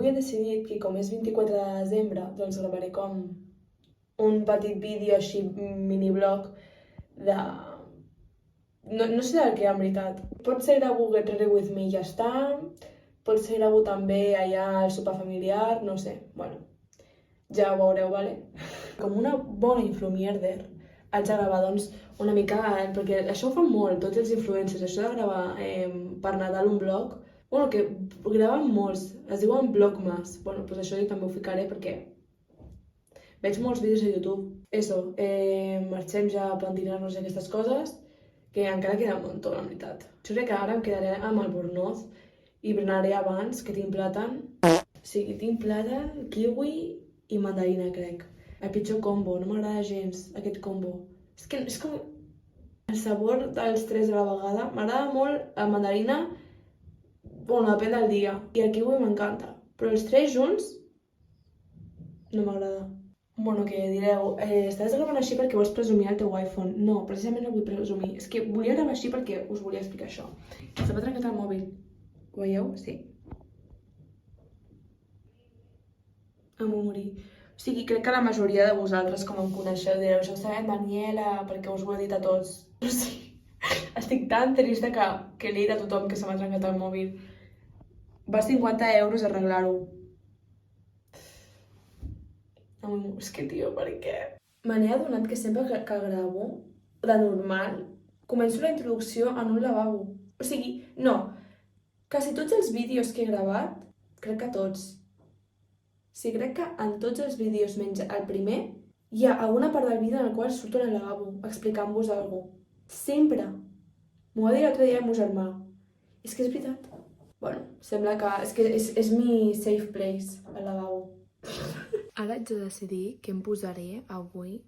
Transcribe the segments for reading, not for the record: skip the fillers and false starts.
avui he decidit que com és 24 de desembre, doncs gravaré com un petit vídeo així, mini-vlog, de... No sé del què, en veritat. Pot ser gravo Get Ready With Me i ja està, pot ser gravo també allà al sopar familiar, no sé, bueno, ja ho veureu, vale? Com una bona influencer, haig de gravar, doncs, una mica, perquè això ho fan molt, tots els influencers, això de gravar per Nadal un vlog, bueno, que graven molts, es diuen vlogmas, bueno, doncs això jo també ho ficaré perquè veig molts vídeos a YouTube. Eso, marxem ja a plantinar-nos aquestes coses, que encara queda un muntó, la veritat. Jo crec que ara em quedaré amb el Bornoz i berenaré abans, que tinc plàtan. O sigui, tinc plàtan, kiwi i mandarina, crec. El pitjor combo, no m'agrada gens aquest combo. És que és com el sabor dels tres a la vegada. M'agrada molt la mandarina, bueno, depèn del dia, i el kiwi m'encanta. Però els tres junts no m'agrada. Bueno, que direu, estàs gravant així perquè vols presumir el teu iPhone. No, precisament no vull presumir. És que volia gravar així perquè us volia explicar això. Se m'ha trencat el mòbil. Ho veieu? Sí. Em vull morir. O sigui, crec que la majoria de vosaltres, com em coneixeu, direu, ja ho sabem, Daniela, perquè us ho he dit a tots. Però sí, estic tan trista que li he dit a tothom que se m'ha trencat el mòbil. Va 50 euros arreglar-ho. És que, tio, per què? Me n'he adonat que sempre que gravo, de normal, començo la introducció en un lavabo. O sigui, no, quasi tots els vídeos que he gravat, crec que tots. Sí, crec que en tots els vídeos, menys el primer, hi ha alguna part del vídeo en el qual surto en el lavabo, explicant-vos alguna cosa. Sempre. M'ho va dir l'altre dia el meu germà. És que és veritat. Bueno, sembla que és mi safe place, el lavabo. Ara haig de decidir què em posaré avui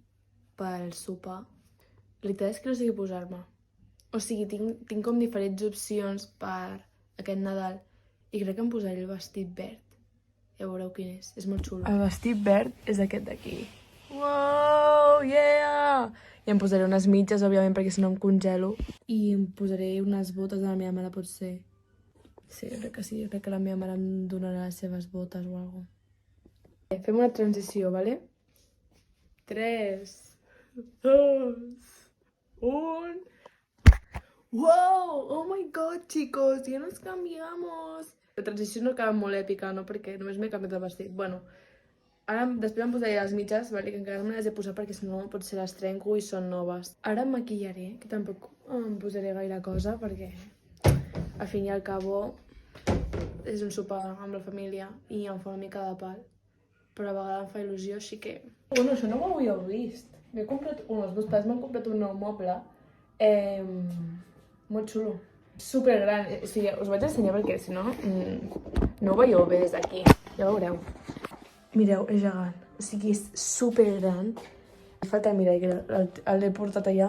pel sopar. La veritat és que no sé què posar-me. O sigui, tinc com diferents opcions per aquest Nadal i crec que em posaré el vestit verd. Ja veureu quin és molt xulo. El vestit verd és aquest d'aquí. Wow, yeah! I em posaré unes mitges, òbviament, perquè si no em congelo. I em posaré unes botes de la meva mare, pot ser. Sí, crec que sí. Crec que la meva mare em donarà les seves botes o alguna cosa. Fem una transició, ¿vale? 3, 2, 1... ¡Wow! ¡Oh my god, chicos! ¡Ya nos cambiamos! La transició no acaba molt èpica, no? Perquè només m'he canviat el vestit. Bueno, ara després em posaré les mitges, ¿vale? Que encara no me les he posat perquè si no potser les trenco i són noves. Ara em maquillaré, que tampoc em posaré gaire cosa perquè al fin i al cabo és un sopar amb la família i em fa una mica de pal. Però a vegades em fa il·lusió, així que... Bueno, això no ho havíeu vist. M'he comprat... els meus pares m'han comprat un nou moble. Molt xulo. Supergran. O sigui, us vaig ensenyar perquè, si no, no ho veieu bé des d'aquí. Ja veureu. Mireu, és gegant. O sigui, és supergran. Em falta el mirall, que l'he portat allà.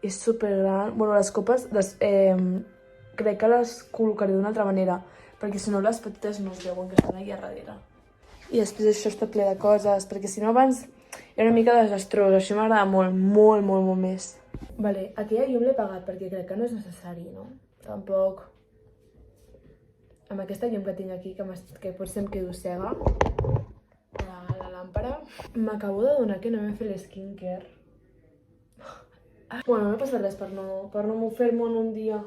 És supergran. Bueno, les copes crec que les col·locaré d'una altra manera, perquè si no les petites no es veuen, que estan allà darrere. I després això està ple de coses, perquè si no abans era una mica desastrós, això m'agrada molt, molt, molt, molt més. Vale, aquella llum l'he pagat perquè crec que no és necessari, no? Tampoc. Amb aquesta llum que tinc aquí, que potser em quedo cega, la làmpara, m'acabo de donar que no m'he fet l'skincare. Bueno, no passa res per no fer-m'ho en un dia.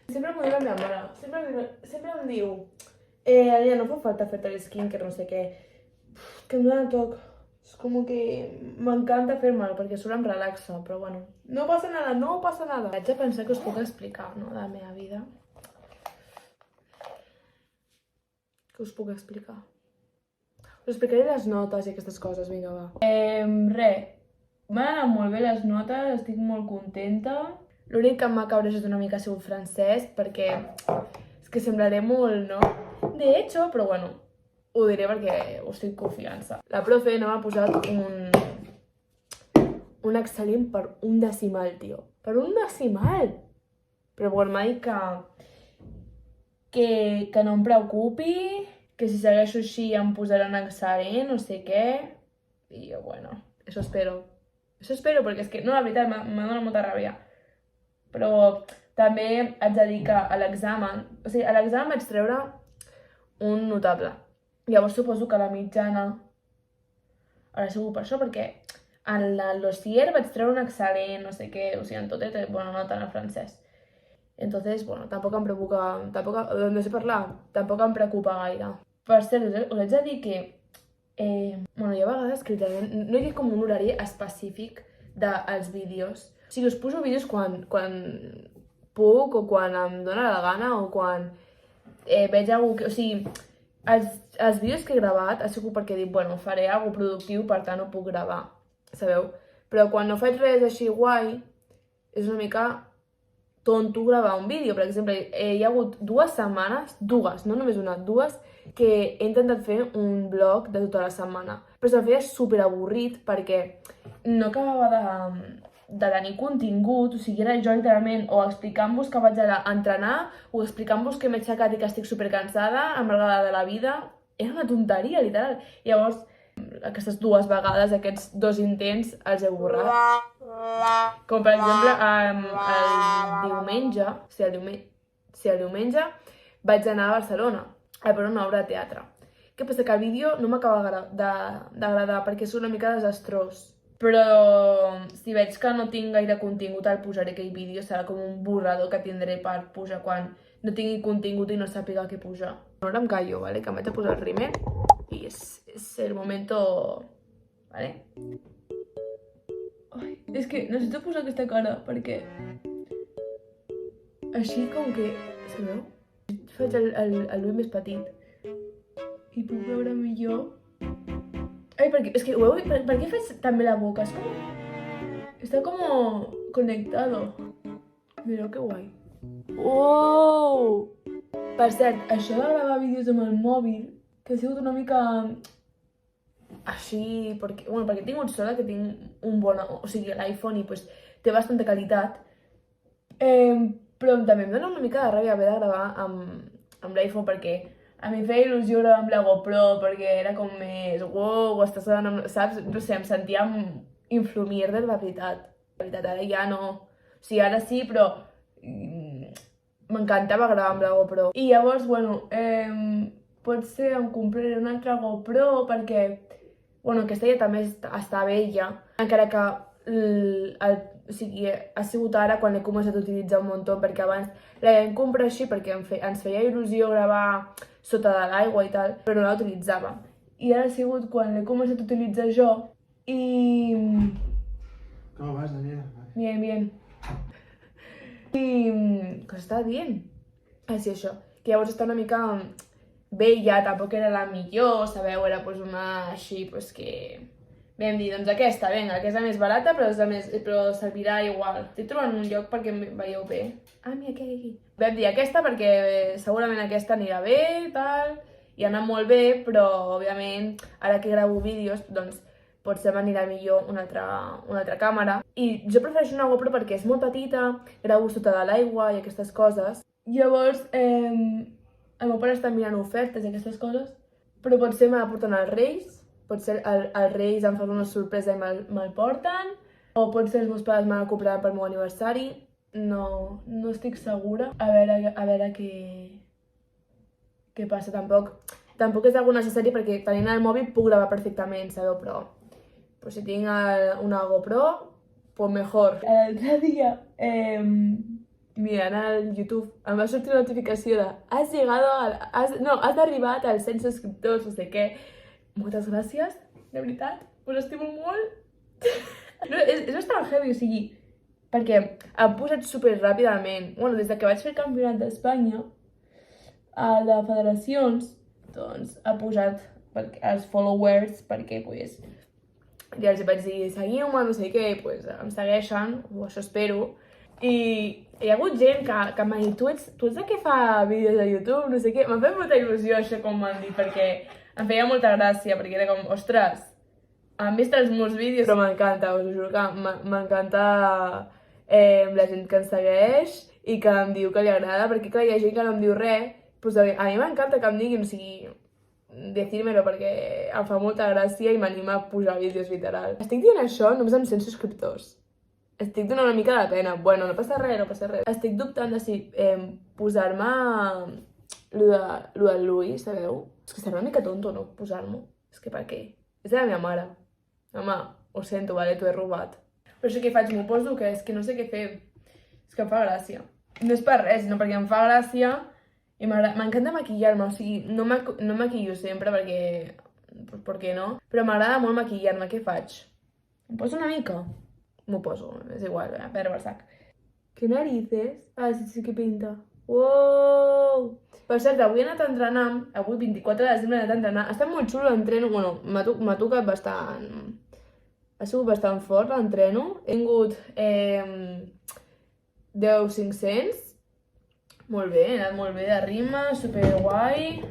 Sempre m'ho diu la meva mare, sempre em diu ja no fa falta fer-te l'skincare, no sé què, que em dona toc. És com que m'encanta fer-me'l perquè surt em relaxa, però bueno, no passa nada, no passa nada. Haig de pensar que us puc explicar, no?, de la meva vida. Què us puc explicar? Us explicaré les notes i aquestes coses, vinga, va. M'han anat molt bé les notes, estic molt contenta. L'únic que m'ha cabrejat una mica ha sigut francès, perquè és que semblaré molt, no? De hecho, però bueno, ho diré perquè us tinc confiança. La profe no m'ha posat un excel·lent per un decimal, tio. Per un decimal! Però bueno, m'ha dit que no em preocupi, que si segueixo així em posarà un excel·lent, no sé què. I jo, bueno, això espero. Això espero, perquè és que, no, la veritat, m'ha donat molta ràbia. Però també haig de dir que a l'examen, o sigui, a l'examen vaig treure un notable. Llavors suposo que la mitjana haurà sigut per això, perquè en el dossier vaig treure un excel·lent, no sé què, o sigui, en tot he tret bona nota en el francès. Entonces, bueno, tampoc em preocupa, no sé parlar, tampoc em preocupa gaire. Per cert, us haig de dir que, bueno, hi ha vegades que literalment no hi ha com un horari específic dels vídeos. O sigui, us poso vídeos quan puc o quan em dóna la gana o quan veig alguna cosa... O sigui, els vídeos que he gravat ha sigut perquè dic, bueno, faré alguna cosa productiu, per tant no puc gravar, sabeu? Però quan no faig res així guai, és una mica tonto gravar un vídeo. Per exemple, hi ha hagut 2 setmanes, no només una, 2, que he intentat fer un vlog de tota la setmana. Però se'm feia superavorrit perquè no acabava de tenir contingut, o sigui, era jo literalment o explicant-vos que vaig anar a entrenar o explicant-vos que m'he aixecat i que estic supercansada, amargada de la vida. Era una tonteria, literal. Llavors, aquestes 2 vegades, aquests 2 intents, els he borrat. Com per exemple, el diumenge, el diumenge vaig anar a Barcelona a veure una obra de teatre. Què passa? Que el vídeo no m'acaba d'agradar perquè és una mica desastrós. Però si veig que no tinc gaire contingut el posaré aquell vídeo, serà com un borrador que tindré per posar quan no tingui contingut i no sàpiga què posar. Ara em callo, ¿vale? Que em vaig a posar el rímel i és el momento... ¿vale? Ai, és que necessito posar aquesta cara perquè... Així com que... Sabeu? Faig l'ull més petit i puc veure millor. Ai, perquè... És que, per què faig també la boca? És com... Està com conectado. Mireu que guai. Oh! Per cert, això de gravar vídeos amb el mòbil, que ha sigut una mica... així, perquè he tingut sort que tinc un bon... O sigui, l'iPhone i pues, té bastanta qualitat. Però també em dona una mica de ràbia haver de gravar amb l'iPhone perquè a mi feia il·lusió gravar amb la GoPro perquè era com més... Wow, estàs gravant amb... Saps? No sé, em sentia influir de la veritat. La veritat, ara ja no... O sigui, ara sí, però... M'encantava gravar amb la GoPro. I llavors, bueno, potser em compraré una altra GoPro perquè, bueno, aquesta ja també està vella, encara que o sigui, ha sigut ara quan l'he començat a utilitzar un munt, perquè abans la vam comprar així perquè ens feia il·lusió gravar sota de l'aigua i tal, però no la utilitzava. I ara ha sigut quan l'he començat a utilitzar jo i... ¿Cómo vas, Daniela? Bien, bien. I... Què s'estava dient? Ah, sí, això. Que llavors està una mica vella, tampoc era la millor, sabeu? Era pues, una així, pues, que... Vam dir, doncs aquesta, vinga, que és la més barata, però servirà igual. Estic trobant un lloc perquè em veieu bé. Ah, mira, aquí. Vam dir aquesta perquè segurament aquesta anirà bé i tal, i ha anat molt bé, però, òbviament, ara que gravo vídeos, doncs, potser m'anirà millor una altra càmera. I jo prefereixo una GoPro perquè és molt petita, gravo sota de l'aigua i aquestes coses. Llavors, el meu pare està mirant ofertes i aquestes coses, però potser me la porten als Reis, potser els Reis em fan una sorpresa i me'l porten, o potser els meus pares me la compraran pel meu aniversari. No estic segura. A veure què passa. Tampoc és algo necessari perquè tenint el mòbil puc gravar perfectament, sabeu? Però si tinc una GoPro, pues mejor. L'altre dia, mirant al YouTube, em va sortir una notificació de has arribat als 100 subscriptors, no sé què. Moltes gràcies, de veritat, us estimo molt. No, és bastant heavy, o sigui, perquè ha posat superràpidament. Bueno, des que vaig fer el campionat d'Espanya, de federacions, doncs ha posat els followers perquè, pues, ja els vaig dir, seguiu-me, no sé què, pues, em segueixen, o això espero. I hi ha hagut gent que m'ha dit, tu ets el que fa vídeos a YouTube, no sé què. M'ha fet molta il·lusió això, com m'han dit, perquè em feia molta gràcia, perquè era com, ostres, han vist els meus vídeos, però m'encanta, us ho juro que m'encanta la gent que ens segueix i que em diu que li agrada, perquè clar, hi ha gent que no em diu res, doncs a mi m'encanta que em diguin, o sigui, decir-me-lo, perquè em fa molta gràcia i m'anima a posar vídeos, literal. Estic dient això només amb 100 subscriptors. Estic donant una mica de pena. Bueno, no passa res. Estic dubtant de si posar-me lo de l'ull, sabeu? És que serà una mica tonto, no? Posar-m'ho. És que per què? És de la meva mare. Home, ho sento, vale, t'ho he robat. Però això què faig? M'ho poso o què? És que no sé què fer. És que em fa gràcia. No és per res, sinó perquè em fa gràcia i m'encanta maquillar-me. O sigui, no maquillo sempre perquè... Pues, per què no? Però m'agrada molt maquillar-me. Què faig? Em poso una mica? M'ho poso, és igual, a perdre el sac. Que narices? Ah, sí que pinta. Uou! Per cert, avui he anat a entrenar, avui 24 de desembre he anat a entrenar. Ha estat molt xulo l'entreno, bueno, m'ha tocat bastant... Ha sigut bastant fort l'entreno. He tingut 10.500. Molt bé, he anat molt bé de ritme, superguai.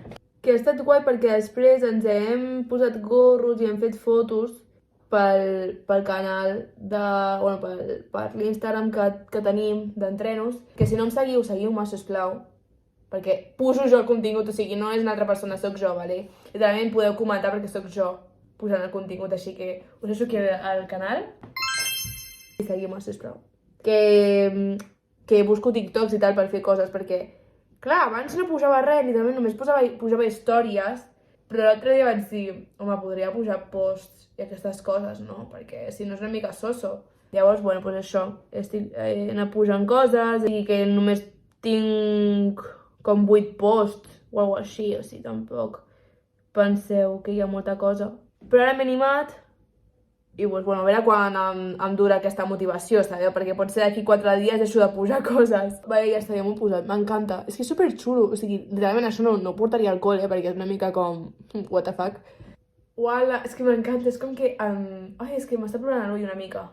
Que ha estat guai perquè després ens hem posat gorros i hem fet fotos pel canal per l'Instagram que tenim d'entrenos, que si no em seguiu-me, sisplau, perquè poso jo el contingut, o sigui, no és una altra persona, sóc jo, vale? Literalment podeu comentar perquè sóc jo posant el contingut, així que us deixo aquí al canal i seguiu-me, sisplau. Que busco TikToks i tal per fer coses, perquè, clar, abans no posava res, literalment només posava històries, però l'altre dia vaig dir, home, podria posar posts i aquestes coses, no? Perquè si no és una mica soso. Llavors, bueno, doncs això, he anat posant coses i que només tinc com 8 posts o alguna cosa així, o sigui, tampoc penseu que hi ha molta cosa. Però ara m'he animat i, doncs, bueno, a veure quan em dura aquesta motivació, sabeu? Perquè pot ser d'aquí 4 dies deixo de posar coses. Vale, ja està, ja m'ho he posat, m'encanta. És que és superxulo, o sigui, realment això no ho portaria al col·le, perquè és una mica com... what the fuck. Uala, és que m'encanta, és com que... Ai, és que m'està plorant l'ull una mica.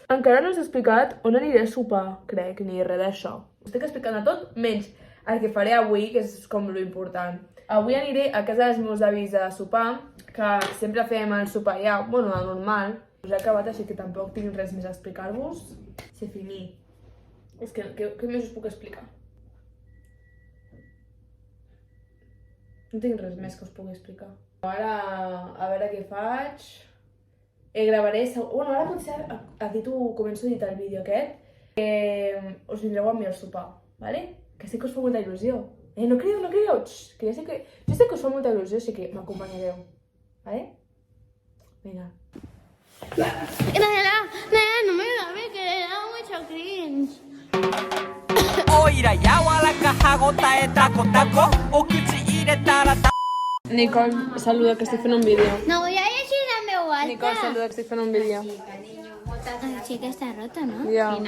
Encara no us he explicat on aniré a sopar, crec, ni res d'això. Estic explicant a tot, menys el que faré avui, que és com lo important. Avui aniré a casa dels meus avis a sopar, que sempre fem el sopar allà, bueno, el normal. Us he acabat, així que tampoc tinc res més a explicar-vos. C'est fini. És que què més us puc explicar? No tinc res més que us pugui explicar. Ara, a veure què faig. Gravaré... Bueno, ara potser començo a editar el vídeo aquest. Us vindreu amb mi al sopar, vale? Que sé que us fa molta il·lusió. No crideu, no crideu! Que jo sé que us fa molta il·lusió, així que m'acompanyareu. Vale? Vinga. No me grabé, que le da mucho cringe. Nicole, saluda, que estic fent un vídeo. No voy a decir la me gusta. Nicole, saluda, que estic fent un vídeo. La chica está rota, ¿no? Ja.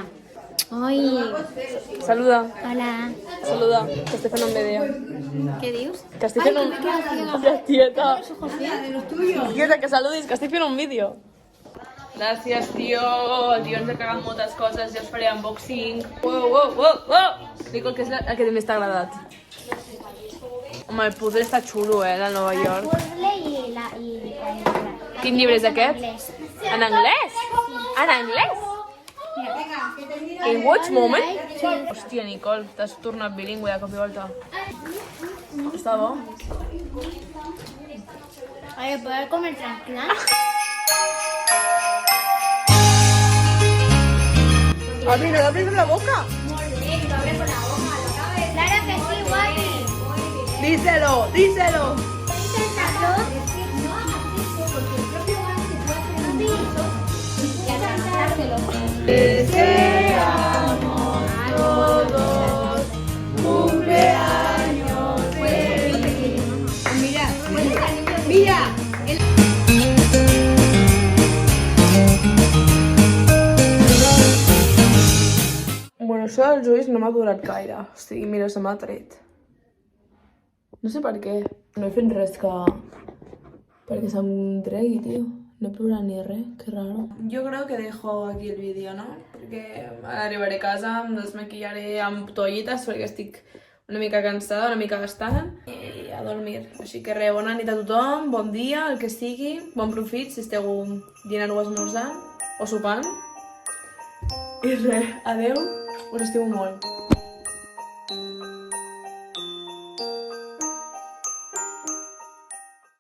Ay, Saluda, hola. saluda, que estic fent un vídeo. ¿Qué dius? Que estic fent un... Tieta. Tieta, que saludis, que estic fent un vídeo. Gràcies, tio. El tio ens ha cagat moltes coses, ja us faré unboxing. Wow. Nicole, què és el que més t'ha agradat? Home, el puzzle està xulo, de Nova York. Puzzle y la Quin llibre és aquest? En anglès? En anglès? In which moment? Hòstia, Nicole, t'has tornat bilingüe de cop i volta. Està bo? Oye, ¿puedo comer tranquila? Abre la boca. Claro que sí, guapi. Díselo. Inténtalo. Deseamos todos cumpleaños feliz. Mira. Bueno, això dels ulls no m'ha durat gaire. O sigui, mira, se m'ha tret. No sé per què. No he fet res perquè se'm tregui, tio. No he plorat ni res, que raro. Yo creo que dejo aquí el vídeo, ¿no? Perquè ara arribaré a casa, em desmaquillaré amb toallites perquè estic una mica cansada, una mica gastada i a dormir. Així que res, bona nit a tothom, bon dia, el que sigui, bon profit si esteu dinant o esmorzant o sopant. I res, adeu, us estimo molt.